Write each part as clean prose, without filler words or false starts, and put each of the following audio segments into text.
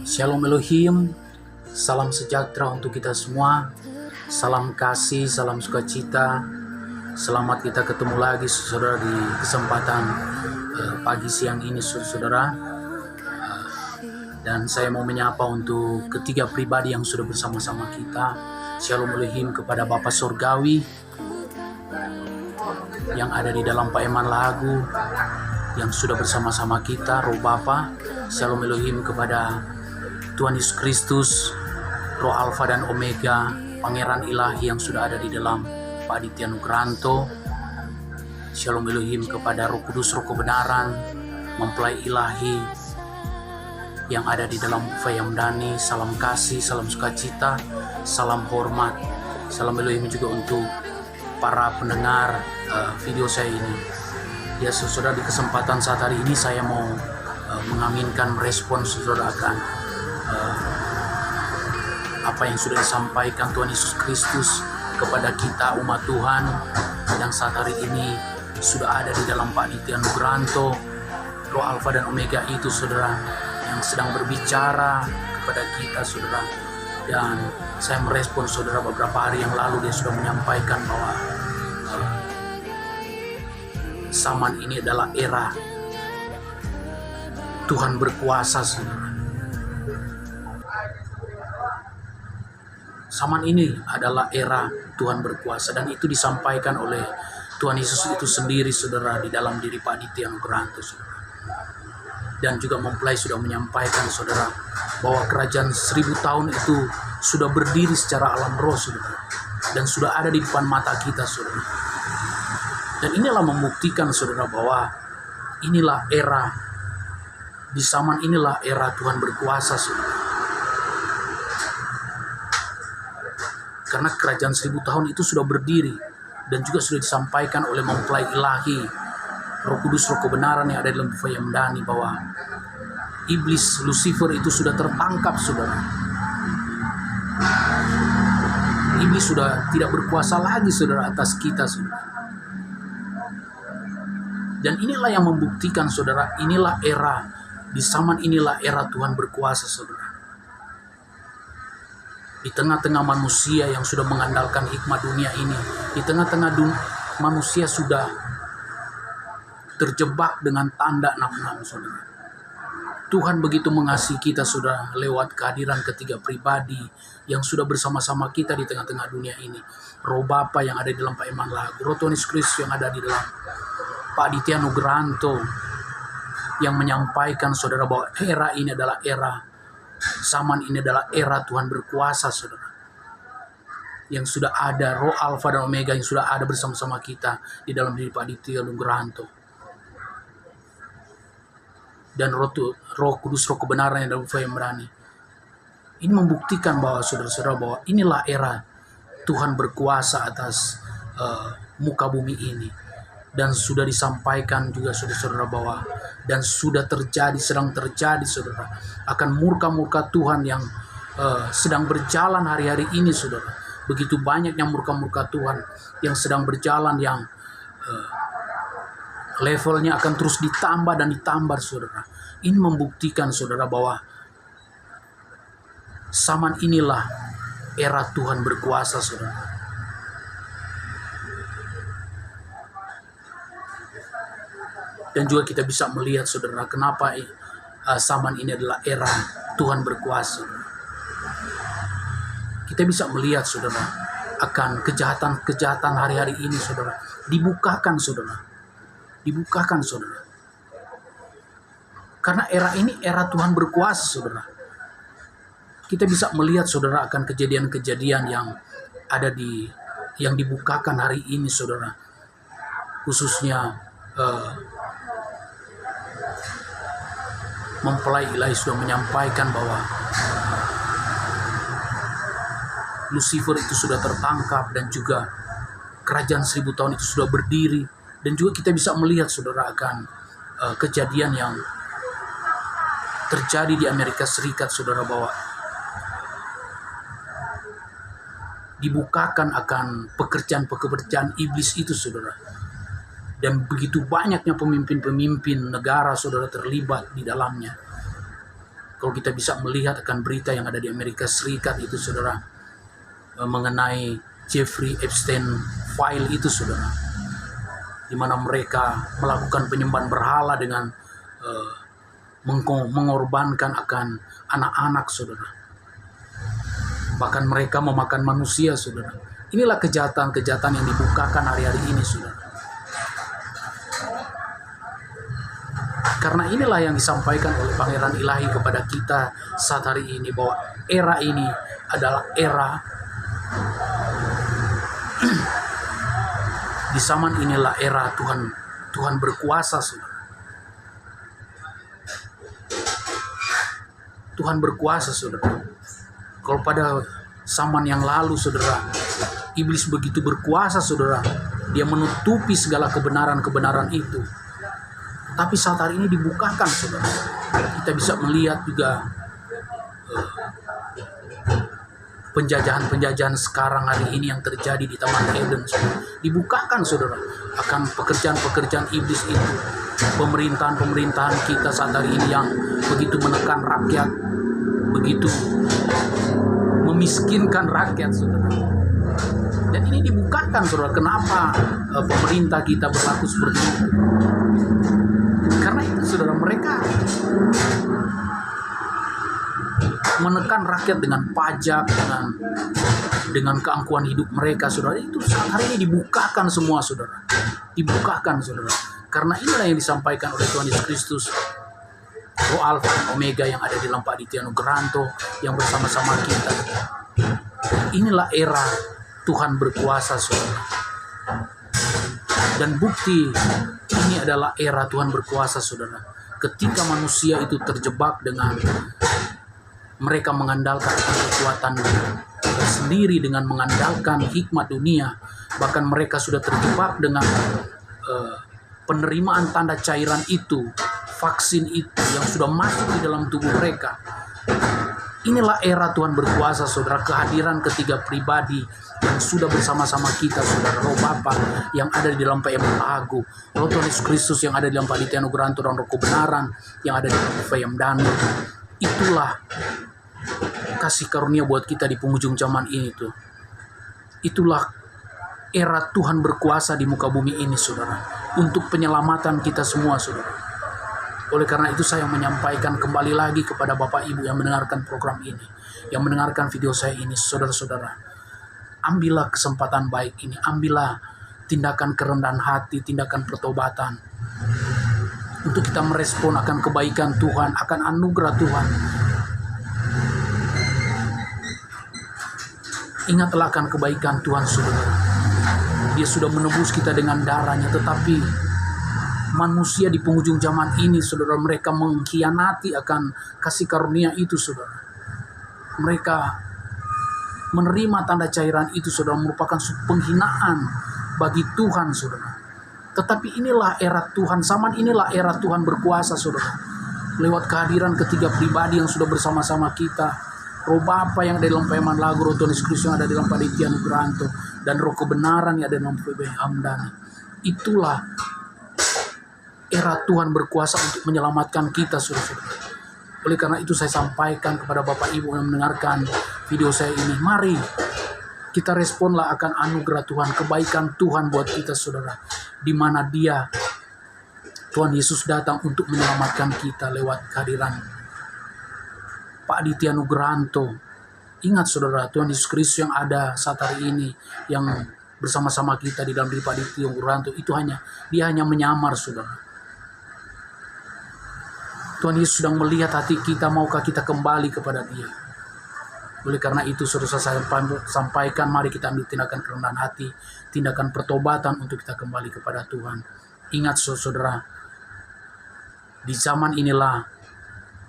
Shalom Elohim, salam sejahtera untuk kita semua, salam kasih, salam sukacita. Selamat kita ketemu lagi saudara di kesempatan pagi siang ini saudara. Dan saya mau menyapa untuk ketiga pribadi yang sudah bersama-sama kita. Shalom Elohim kepada Bapak Surgawi yang ada di dalam paeman lagu, yang sudah bersama-sama kita, Roh Bapa. Shalom Elohim kepada Tuhan Yesus Kristus, Roh Alfa dan Omega, Pangeran Ilahi yang sudah ada di dalam Pak Aditya Nugranto. Shalom Elohim kepada Roh Kudus, Roh kebenaran, mempelai ilahi yang ada di dalam Fayamdani. Salam kasih, salam sukacita, salam hormat. Salam Elohim juga untuk para pendengar video saya ini. Ya saudara, di kesempatan saat hari ini saya mau mengaminkan merespon saudara akan apa yang sudah disampaikan Tuhan Yesus Kristus kepada kita umat Tuhan yang saat hari ini sudah ada di dalam Pak Aditya Nugranto. Roh Alfa dan Omega itu saudara yang sedang berbicara kepada kita saudara. Dan saya merespon saudara, beberapa hari yang lalu dia sudah menyampaikan bahwa zaman ini adalah era Tuhan berkuasa saudara. Zaman ini adalah era Tuhan berkuasa, dan itu disampaikan oleh Tuhan Yesus itu sendiri saudara di dalam diri Pak Aditya Nugranto saudara. Dan juga mempelai sudah menyampaikan saudara bahwa kerajaan 1000 tahun itu sudah berdiri secara alam roh saudara, dan sudah ada di depan mata kita saudara. Dan inilah membuktikan saudara bahwa inilah era, di zaman inilah era Tuhan berkuasa saudara. Karena kerajaan 1000 tahun itu sudah berdiri dan juga sudah disampaikan oleh mempelai ilahi, Roh Kudus, Roh kebenaran yang ada dalam Fayamdani, bahwa iblis Lucifer itu sudah tertangkap saudara. Iblis sudah tidak berkuasa lagi saudara atas kita saudara. Dan inilah yang membuktikan saudara, inilah era, di zaman inilah era Tuhan berkuasa saudara. Di tengah-tengah manusia yang sudah mengandalkan hikmat dunia ini, di tengah-tengah manusia sudah terjebak dengan tanda 66 saudara. Tuhan begitu mengasihi kita saudara lewat kehadiran ketiga pribadi yang sudah bersama-sama kita di tengah-tengah dunia ini. Roh Bapa yang ada di dalam paeman lagu, Roh Tuhan Yesus Kristus yang ada di dalam Pak Aditya Nugranto, yang menyampaikan saudara bahwa era ini adalah era, zaman ini adalah era Tuhan berkuasa saudara. Yang sudah ada Roh Alfa dan Omega yang sudah ada bersama-sama kita di dalam diri Pak Aditya Nugranto. Dan Roh Kudus, Roh kebenaran yang dalam Fayamdani. Ini membuktikan bahwa saudara-saudara bahwa inilah era Tuhan berkuasa atas muka bumi ini. Dan sudah disampaikan juga saudara-saudara bahwa dan sudah terjadi, sedang terjadi saudara, akan murka-murka Tuhan yang sedang berjalan hari-hari ini saudara. Begitu banyaknya murka-murka Tuhan yang sedang berjalan, yang levelnya akan terus ditambah dan ditambah saudara. Ini membuktikan saudara bahwa zaman inilah era Tuhan berkuasa saudara. Dan juga kita bisa melihat saudara, kenapa zaman ini adalah era Tuhan berkuasa. Kita bisa melihat saudara akan kejahatan-kejahatan hari-hari ini saudara dibukakan saudara. Dibukakan saudara. Karena era ini era Tuhan berkuasa saudara. Kita bisa melihat saudara akan kejadian-kejadian yang ada yang dibukakan hari ini saudara. Khususnya mempelai ilahi sudah menyampaikan bahwa Lucifer itu sudah tertangkap dan juga kerajaan 1000 tahun itu sudah berdiri. Dan juga kita bisa melihat saudara akan kejadian yang terjadi di Amerika Serikat saudara, bahwa dibukakan akan pekerjaan-pekerjaan iblis itu saudara. Dan begitu banyaknya pemimpin-pemimpin negara saudara terlibat di dalamnya. Kalau kita bisa melihat akan berita yang ada di Amerika Serikat itu saudara, mengenai Jeffrey Epstein file itu saudara, di mana mereka melakukan penyembahan berhala dengan mengorbankan akan anak-anak saudara. Bahkan mereka memakan manusia saudara. Inilah kejahatan-kejahatan yang dibukakan hari-hari ini saudara. Karena inilah yang disampaikan oleh Pangeran Ilahi kepada kita saat hari ini, bahwa era ini adalah era di zaman inilah era Tuhan berkuasa saudara. Tuhan berkuasa saudara. Kalau pada zaman yang lalu saudara, iblis begitu berkuasa saudara, dia menutupi segala kebenaran-kebenaran itu. Tapi saat hari ini dibukakan saudara. Kita bisa melihat juga penjajahan-penjajahan sekarang hari ini yang terjadi di Taman Eden saudara. Dibukakan saudara akan pekerjaan-pekerjaan iblis itu. Pemerintahan-pemerintahan kita saat hari ini yang begitu menekan rakyat, begitu memiskinkan rakyat saudara. Dan ini dibukakan saudara. Kenapa pemerintah kita berlaku seperti itu? Karena itu saudara, mereka menekan rakyat dengan pajak, dengan keangkuhan hidup mereka saudara. Itu saat hari ini dibukakan semua saudara. Dibukakan saudara. Karena inilah yang disampaikan oleh Tuhan Yesus Kristus, Roh Alfa dan Omega yang ada di dalam Pak Aditya Nugranto, yang bersama-sama kita. Inilah era Tuhan berkuasa saudara. Dan bukti ini adalah era Tuhan berkuasa saudara. Ketika manusia itu terjebak dengan mereka mengandalkan kekuatan sendiri, dengan mengandalkan hikmat dunia, bahkan mereka sudah terjebak dengan penerimaan tanda cairan itu, vaksin itu yang sudah masuk di dalam tubuh mereka. Inilah era Tuhan berkuasa saudara, kehadiran ketiga pribadi yang sudah bersama-sama kita saudara, Roh Bapa yang ada di dalam PM Agu, Roh Tuhan Yesus Kristus yang ada di dalam Pak Aditya Nugranto, dan Roh kebenaran yang ada di dalam PM Daniel. Itulah kasih karunia buat kita di penghujung zaman ini tuh. Itulah era Tuhan berkuasa di muka bumi ini saudara, untuk penyelamatan kita semua saudara. Oleh karena itu saya menyampaikan kembali lagi kepada Bapak Ibu yang mendengarkan program ini, yang mendengarkan video saya ini, saudara-saudara, ambillah kesempatan baik ini, ambillah tindakan kerendahan hati, tindakan pertobatan, untuk kita merespon akan kebaikan Tuhan, akan anugerah Tuhan. Ingatlah akan kebaikan Tuhan saudara. Dia sudah menebus kita dengan darahnya, tetapi manusia di penghujung zaman ini saudara, mereka mengkhianati akan kasih karunia itu saudara. Mereka menerima tanda cairan itu saudara, merupakan penghinaan bagi Tuhan saudara. Tetapi inilah era Tuhan, zaman inilah era Tuhan berkuasa saudara, lewat kehadiran ketiga pribadi yang sudah bersama-sama kita, Roh Bapa yang ada dalam firman lagu, Roh Tuhan Yesus Kristus yang ada dalam Pak Aditya Nugranto, dan Roh kebenaran yang ada dalam PB Hamdani. Itulah era Tuhan berkuasa untuk menyelamatkan kita saudara-saudara. Oleh karena itu saya sampaikan kepada Bapak Ibu yang mendengarkan video saya ini, mari kita responlah akan anugerah Tuhan, kebaikan Tuhan buat kita saudara, di mana Dia, Tuhan Yesus datang untuk menyelamatkan kita lewat kehadiran Pak Aditya Nugranto. Ingat saudara, Tuhan Yesus Kristus yang ada saat hari ini, yang bersama-sama kita di dalam diri Pak Aditya Nugranto, itu Dia hanya menyamar saudara. Tuhan Yesus sedang melihat hati kita, maukah kita kembali kepada Dia. Oleh karena itu saudara, saya sampaikan, mari kita ambil tindakan kerendahan hati, tindakan pertobatan untuk kita kembali kepada Tuhan. Ingat saudara, di zaman inilah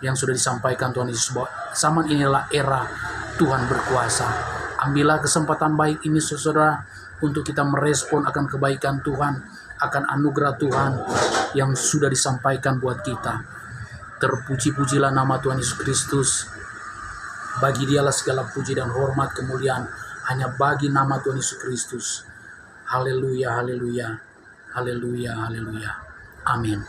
yang sudah disampaikan Tuhan Yesus, bahwa zaman inilah era Tuhan berkuasa. Ambillah kesempatan baik ini saudara, untuk kita merespon akan kebaikan Tuhan, akan anugerah Tuhan yang sudah disampaikan buat kita. Terpuji-pujilah nama Tuhan Yesus Kristus. Bagi Dialah segala puji dan hormat, kemuliaan hanya bagi nama Tuhan Yesus Kristus. Haleluya, haleluya, haleluya, haleluya. Amin.